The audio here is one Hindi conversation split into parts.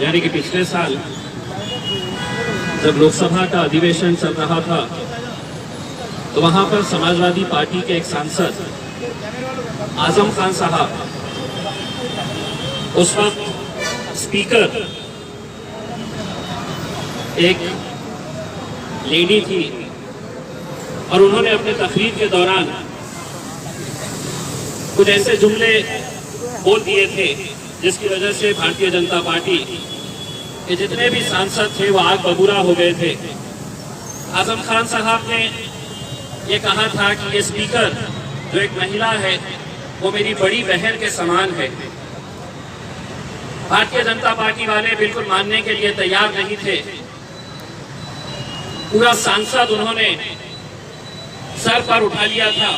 यानी कि पिछले साल जब लोकसभा का अधिवेशन चल रहा था तो वहां पर समाजवादी पार्टी के एक सांसद आजम खान साहब, उस वक्त स्पीकर एक लेडी थी और उन्होंने अपने तकरीर के दौरान कुछ ऐसे जुमले बोल दिए थे जिसकी वजह से भारतीय जनता पार्टी के जितने भी सांसद थे वो आग बबूला हो गए थे। आजम खान साहब ने ये कहा था कि ये स्पीकर जो एक महिला है वो मेरी बड़ी बहन के समान है। भारतीय जनता पार्टी वाले बिल्कुल मानने के लिए तैयार नहीं थे। पूरा सांसद उन्होंने सर पर उठा लिया था।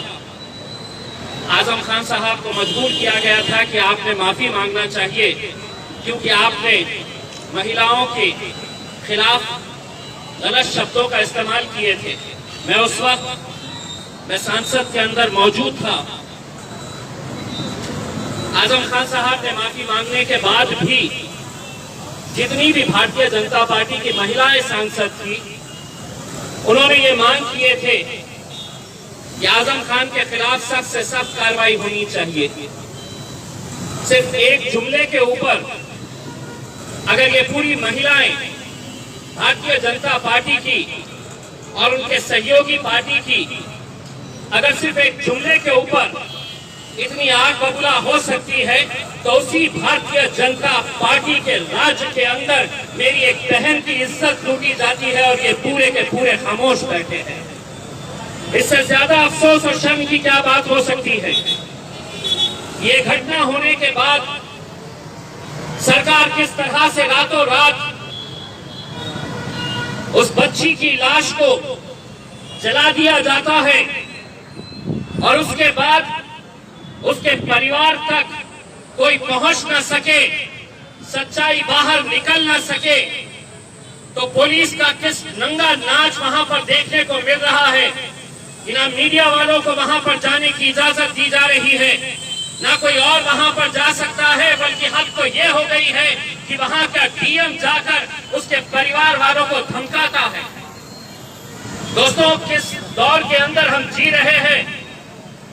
आजम खान साहब को मजबूर किया गया था कि आपने माफी मांगना चाहिए क्योंकि आपने महिलाओं के खिलाफ गलत शब्दों का इस्तेमाल किए थे। मैं उस वक्त संसद के अंदर मौजूद था। आजम खान साहब ने माफी मांगने के बाद भी जितनी भी भारतीय जनता पार्टी की महिलाएं सांसद थी उन्होंने ये मांग किए थे कि आजम खान के खिलाफ सख्त से सख्त कार्रवाई होनी चाहिए। सिर्फ एक जुमले के ऊपर अगर ये पूरी महिलाएं भारतीय जनता पार्टी की और उनके सहयोगी पार्टी की अगर सिर्फ एक जुमले के ऊपर इतनी आग बबूला हो सकती है तो उसी भारतीय जनता पार्टी के राज्य के अंदर मेरी एक बहन की इज्जत लूटी जाती है और ये पूरे के पूरे खामोश बैठे हैं। इससे ज्यादा अफसोस और शर्म की क्या बात हो सकती है। ये घटना होने के बाद सरकार किस तरह से रातों रात उस बच्ची की लाश को जला दिया जाता है और उसके बाद उसके परिवार तक कोई पहुंच न सके, सच्चाई बाहर निकल न सके, तो पुलिस का किस नंगा नाच वहां पर देखने को मिल रहा है कि ना मीडिया वालों को वहां पर जाने की इजाजत दी जा रही है, ना कोई और वहां पर जा सकता है, बल्कि हद तो ये हो गई है कि वहां का डीएम जाकर उसके परिवार वालों को धमकाता है। दोस्तों, किस दौर के अंदर हम जी रहे हैं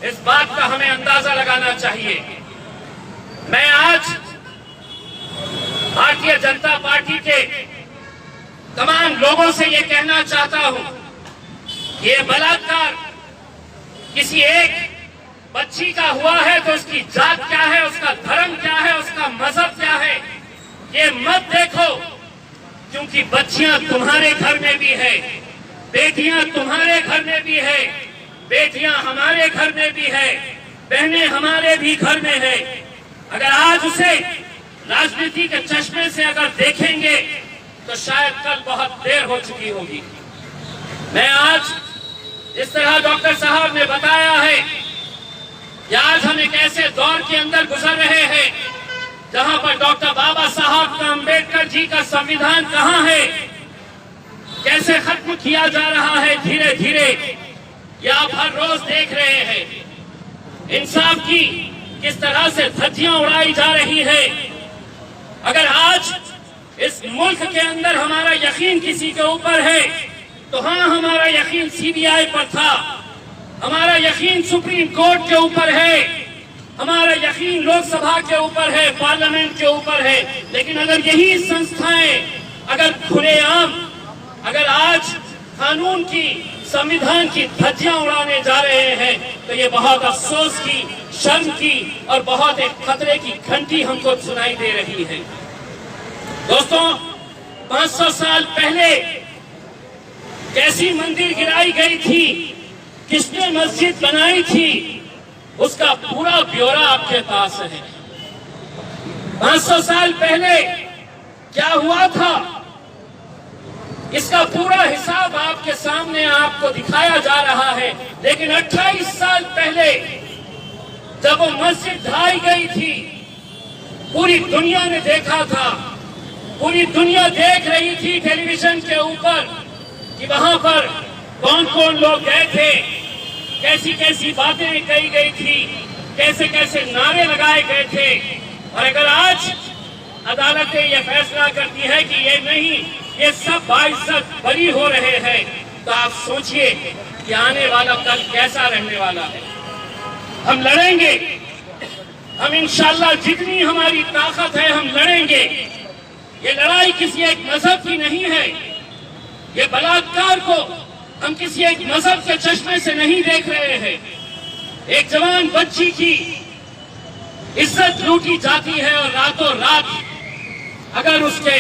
इस बात का हमें अंदाजा लगाना चाहिए। मैं आज भारतीय जनता पार्टी के तमाम लोगों से ये कहना चाहता हूं कि ये बलात्कार किसी एक बच्ची का हुआ है तो उसकी जात क्या है, उसका धर्म क्या है, उसका मजहब क्या है, ये मत देखो, क्योंकि बच्चियां तुम्हारे घर में भी है, बेटियां तुम्हारे घर में भी है, बेटियां हमारे घर में भी है, बहनें हमारे भी घर में है। अगर आज उसे राजनीति के चश्मे से अगर देखेंगे तो शायद कल बहुत देर हो चुकी होगी। मैं आज जिस तरह डॉक्टर साहब ने बताया है कि आज हम एक ऐसे दौर के अंदर गुजर रहे हैं जहां पर डॉक्टर बाबा साहब का अंबेडकर जी का संविधान कहां है, कैसे खत्म किया जा रहा है धीरे धीरे, ये आप हर रोज देख रहे हैं। इंसाफ की किस तरह से धज्जियां उड़ाई जा रही है। अगर आज इस मुल्क के अंदर हमारा यकीन किसी के ऊपर है तो हाँ, हमारा यकीन सीबीआई पर था, हमारा यकीन सुप्रीम कोर्ट के ऊपर है, हमारा यकीन लोकसभा के ऊपर है, पार्लियामेंट के ऊपर है। लेकिन अगर यही संस्थाएं अगर खुलेआम अगर आज कानून की, संविधान की धज्जियां उड़ाने जा रहे हैं तो ये बहुत अफसोस की, शर्म की और बहुत एक खतरे की घंटी हमको सुनाई दे रही है। दोस्तों, 500 साल पहले कैसी मंदिर गिराई गई थी, किसने मस्जिद बनाई थी, उसका पूरा ब्यौरा आपके पास है। 500 साल पहले क्या हुआ था इसका पूरा हिसाब आपके सामने आपको दिखाया जा रहा है। लेकिन 28 साल पहले जब वो मस्जिद ढाई गई थी, पूरी दुनिया ने देखा था, पूरी दुनिया देख रही थी टेलीविजन के ऊपर कि वहां पर कौन कौन लोग गए थे, कैसी कैसी बातें कही गई थी, कैसे कैसे नारे लगाए गए थे। और अगर आज अदालतें ये फैसला करती है कि ये नहीं, ये सब बाइज्जत बरी हो रहे हैं, तो आप सोचिए कि आने वाला कल कैसा रहने वाला है। हम लड़ेंगे, हम इंशाल्लाह जितनी हमारी ताकत है हम लड़ेंगे। ये लड़ाई किसी एक मजहब की नहीं है, ये बलात्कार को हम किसी एक मजहब के चश्मे से नहीं देख रहे हैं। एक जवान बच्ची की इज्जत लूटी जाती है और रातों रात अगर उसके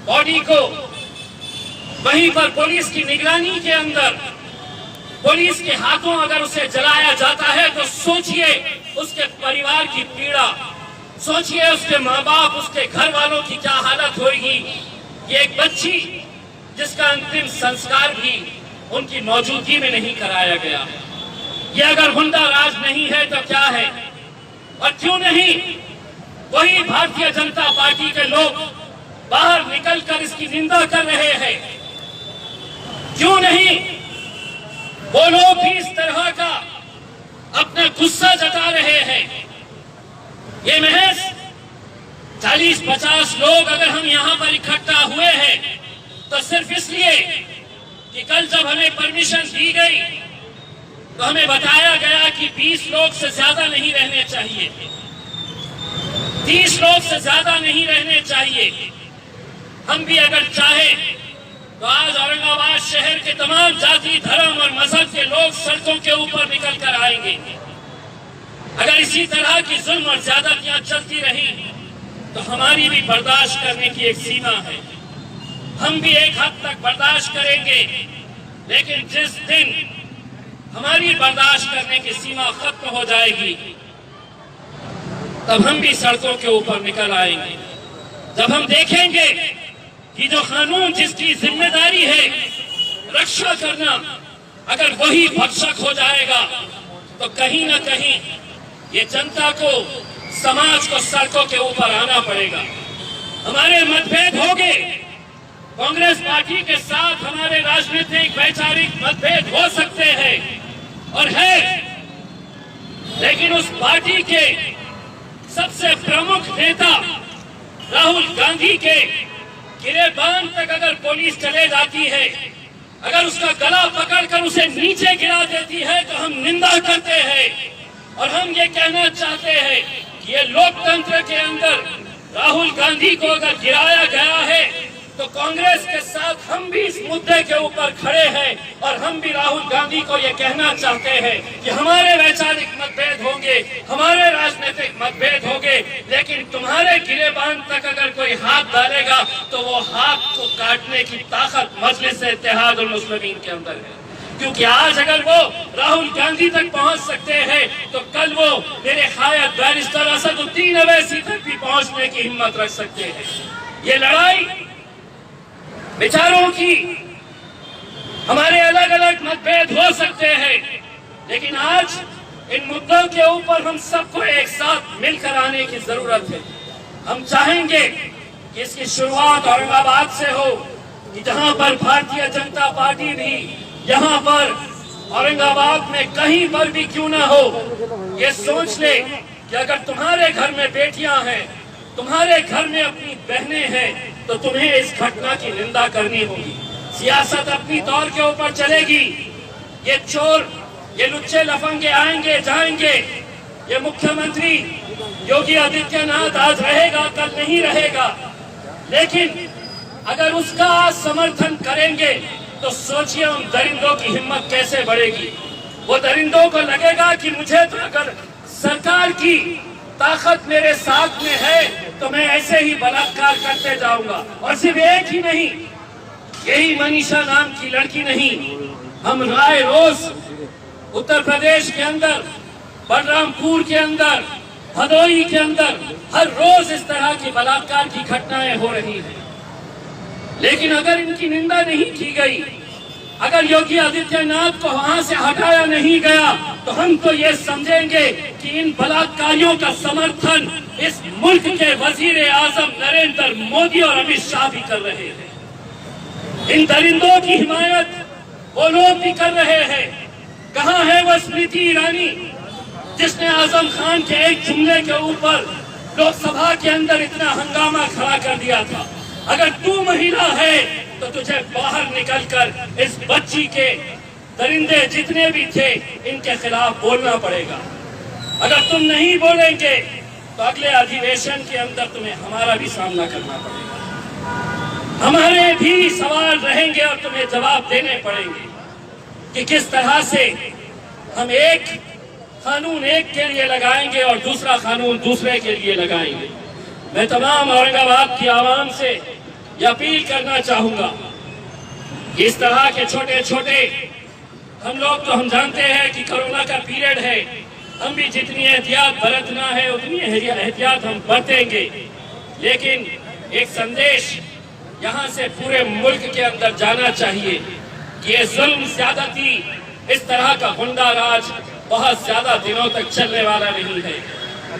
बॉडी को वहीं पर पुलिस की निगरानी के अंदर पुलिस के हाथों अगर उसे जलाया जाता है, तो सोचिए उसके परिवार की पीड़ा, सोचिए उसके माँ बाप, उसके घर वालों की क्या हालत होगी। ये एक बच्ची जिसका अंतिम संस्कार भी उनकी मौजूदगी में नहीं कराया गया। ये अगर हुंडा राज नहीं है तो क्या है? और क्यों नहीं वही भारतीय जनता पार्टी के लोग बाहर निकलकर इसकी निंदा कर रहे हैं? क्यों नहीं वो लोग भी इस तरह का अपना गुस्सा जता रहे हैं? ये महज 40-50 लोग अगर हम यहाँ पर इकट्ठा हुए हैं तो सिर्फ इसलिए कि कल जब हमें परमिशन दी गई तो हमें बताया गया कि 20 लोग से ज्यादा नहीं रहने चाहिए, 30 लोग से ज्यादा नहीं रहने चाहिए। हम भी अगर चाहे तो आज औरंगाबाद शहर के तमाम जाति, धर्म और मजहब के लोग सड़कों के ऊपर निकल कर आएंगे। अगर इसी तरह की जुल्म और ज्यादतियां चलती रही तो हमारी भी बर्दाश्त करने की एक सीमा है। हम भी एक हद तक बर्दाश्त करेंगे, लेकिन जिस दिन हमारी बर्दाश्त करने की सीमा खत्म हो जाएगी तब हम भी सड़कों के ऊपर निकल आएंगे। जब हम देखेंगे कि जो कानून जिसकी जिम्मेदारी है रक्षा करना, अगर वही भक्षक हो जाएगा तो कहीं ना कहीं ये जनता को, समाज को सड़कों के ऊपर आना पड़ेगा। हमारे मतभेद होंगे, कांग्रेस पार्टी के साथ हमारे राजनीतिक वैचारिक मतभेद हो सकते हैं और है, लेकिन उस पार्टी के सबसे प्रमुख नेता राहुल गांधी के गिरेबान तक अगर पुलिस चले जाती है, अगर उसका गला पकड़कर उसे नीचे गिरा देती है तो हम निंदा करते हैं और हम ये कहना चाहते हैं कि ये लोकतंत्र के अंदर राहुल गांधी को अगर गिराया गया है तो कांग्रेस के साथ हम भी इस मुद्दे के ऊपर खड़े हैं और हम भी राहुल गांधी को ये कहना चाहते हैं कि हमारे वैचारिक मतभेद होंगे, हमारे राजनीतिक मतभेद होंगे, लेकिन तुम्हारे गिरेबान तक अगर कोई हाथ डालेगा तो वो हाथ को काटने की ताकत मजलिस इत्तेहाद उल मुस्लिमीन के अंदर है। क्योंकि आज अगर वो राहुल गांधी तक पहुंच सकते हैं तो कल वो मेरे खायद बैरिस्टर असदुद्दीन अवैसी तक भी पहुंचने की हिम्मत रख सकते हैं। ये लड़ाई विचारों की, हमारे अलग अलग मतभेद हो सकते हैं, लेकिन आज इन मुद्दों के ऊपर हम सबको एक साथ मिलकर आने की जरूरत है। हम चाहेंगे कि इसकी शुरुआत औरंगाबाद से हो, कि जहां पर भारतीय जनता पार्टी भी यहाँ पर औरंगाबाद में कहीं पर भी क्यों ना हो, ये सोच ले कि अगर तुम्हारे घर में बेटियां हैं, तुम्हारे घर में अपनी बहनें हैं, तो तुम्हें इस घटना की निंदा करनी होगी। सियासत अपनी तौर के ऊपर चलेगी, ये चोर, ये लुच्चे लफंगे आएंगे जाएंगे। ये मुख्यमंत्री योगी आदित्यनाथ आज रहेगा, कल नहीं रहेगा, लेकिन अगर उसका समर्थन करेंगे तो सोचिए उन दरिंदों की हिम्मत कैसे बढ़ेगी। वो दरिंदों को लगेगा कि मुझे तो अगर सरकार की ताकत मेरे साथ में है तो मैं ऐसे ही बलात्कार करते जाऊंगा। और सिर्फ एक ही नहीं, यही मनीषा नाम की लड़की नहीं, हम राय रोज उत्तर प्रदेश के अंदर, बलरामपुर के अंदर, भदोही के अंदर हर रोज इस तरह की बलात्कार की घटनाएं हो रही हैं। लेकिन अगर इनकी निंदा नहीं की गई, अगर योगी आदित्यनाथ को वहां से हटाया नहीं गया, तो हम तो ये समझेंगे कि इन बलात्कारियों का समर्थन इस मुल्क के वजीर आजम नरेंद्र मोदी और अमित शाह भी कर रहे हैं। इन दरिंदों की हिमायत वो लोग भी कर रहे हैं। कहाँ है वो स्मृति ईरानी जिसने आजम खान के एक जुमले के ऊपर लोकसभा के अंदर इतना हंगामा खड़ा कर दिया था। अगर तू महिला है तो तुझे बाहर निकलकर इस बच्ची के दरिंदे जितने भी थे इनके खिलाफ बोलना पड़ेगा। अगर तुम नहीं बोलेंगे तो अगले अधिवेशन के अंदर तुम्हें हमारा भी सामना करना पड़ेगा। हमारे भी सवाल रहेंगे और तुम्हें जवाब देने पड़ेंगे कि किस तरह से हम एक कानून एक के लिए लगाएंगे और दूसरा कानून दूसरे के लिए लगाएंगे। मैं तमाम औरंगाबाद की आवाम से ये अपील करना चाहूंगा कि इस तरह के छोटे छोटे हम जानते हैं कि कोरोना का पीरियड है, हम भी जितनी एहतियात बरतना है उतनी एहतियात हम बरतेंगे, लेकिन एक संदेश यहाँ से पूरे मुल्क के अंदर जाना चाहिए कि ये जुल्म ज्यादती, इस तरह का गुंडा राज बहुत ज्यादा दिनों तक चलने वाला नहीं है।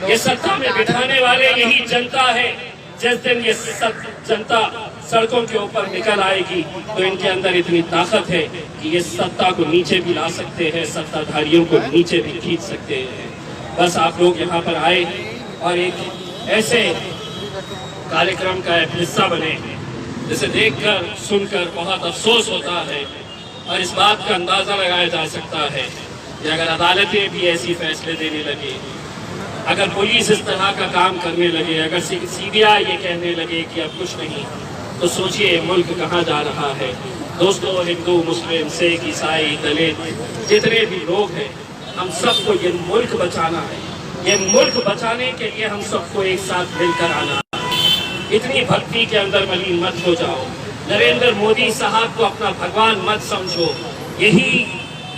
ये सत्ता में बिठाने वाले यही जनता है। जिस दिन ये जनता सड़कों के ऊपर निकल आएगी तो इनके अंदर इतनी ताकत है कि ये सत्ता को नीचे भी ला सकते हैं, सत्ताधारियों को नीचे भी खींच सकते हैं। बस आप लोग यहाँ पर आए और एक ऐसे कार्यक्रम का एक हिस्सा बने जिसे देखकर सुनकर बहुत अफसोस होता है और इस बात का अंदाजा लगाया जा सकता है कि अगर अदालतें भी ऐसी फैसले देने लगे, अगर पुलिस इस तरह का काम करने लगे, अगर सीबीआई ये कहने लगे कि अब कुछ नहीं, तो सोचिए मुल्क कहाँ जा रहा है। दोस्तों, हिंदू, मुस्लिम, सिख, ईसाई, दलित जितने भी लोग हैं, हम सबको ये मुल्क बचाना है। ये मुल्क बचाने के लिए हम सबको एक साथ मिलकर आना है। इतनी भक्ति के अंदर मलिन मत हो जाओ। नरेंद्र मोदी साहब को अपना भगवान मत समझो। यही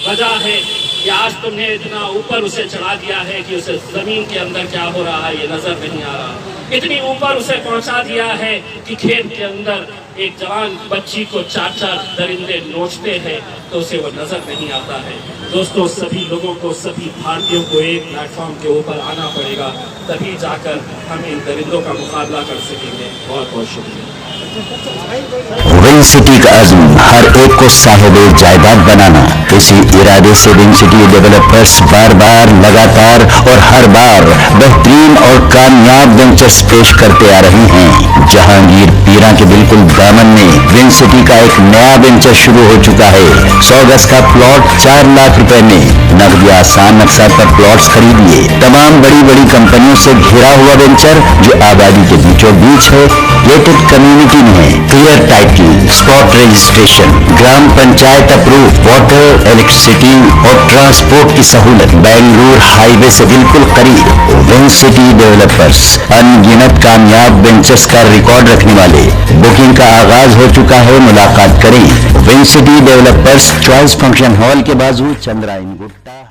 वजह है कि आज तुमने इतना ऊपर उसे चढ़ा दिया है कि उसे जमीन के अंदर क्या हो रहा है ये नजर नहीं आ रहा। इतनी ऊपर उसे पहुंचा दिया है कि खेत के अंदर एक जवान बच्ची को 4-4 दरिंदे नोचते हैं तो उसे वो नजर नहीं आता है। दोस्तों, सभी लोगों को, सभी भारतीयों को एक प्लेटफॉर्म के ऊपर आना पड़ेगा, तभी जाकर हम इन दरिंदों का मुकाबला कर सकेंगे। बहुत बहुत शुक्रिया। विंग सिटी का अज़्म हर एक को साहिब जायदाद बनाना। इसी इरादे से विंग सिटी डेवलपर्स बार बार, लगातार और हर बार बेहतरीन और कामयाब वेंचर्स पेश करते आ रही हैं। जहांगीर पीरा के बिल्कुल दामन में विंग सिटी का एक नया वेंचर शुरू हो चुका है। 100 गज का प्लॉट 4 लाख रुपए में, नकदी आसान अक्सर पर प्लॉट्स खरीदिए। तमाम बड़ी बड़ी कंपनियों से घिरा हुआ वेंचर जो आबादी के बीचों बीच है, गेटेड कम्युनिटी में है, क्लियर टाइटल, स्पॉट रजिस्ट्रेशन, ग्राम पंचायत अप्रूव, वाटर, इलेक्ट्रिसिटी और ट्रांसपोर्ट की सहूलत, बेंगलुरु हाईवे से बिल्कुल करीब। विंग सिटी डेवलपर्स अनगिनत कामयाब वेंचर्स का रिकॉर्ड रखने वाले। बुकिंग का आगाज हो चुका है, मुलाकात करें। Wing city developers, choice function hall के बाजू, चंद्रायन गुट्टा।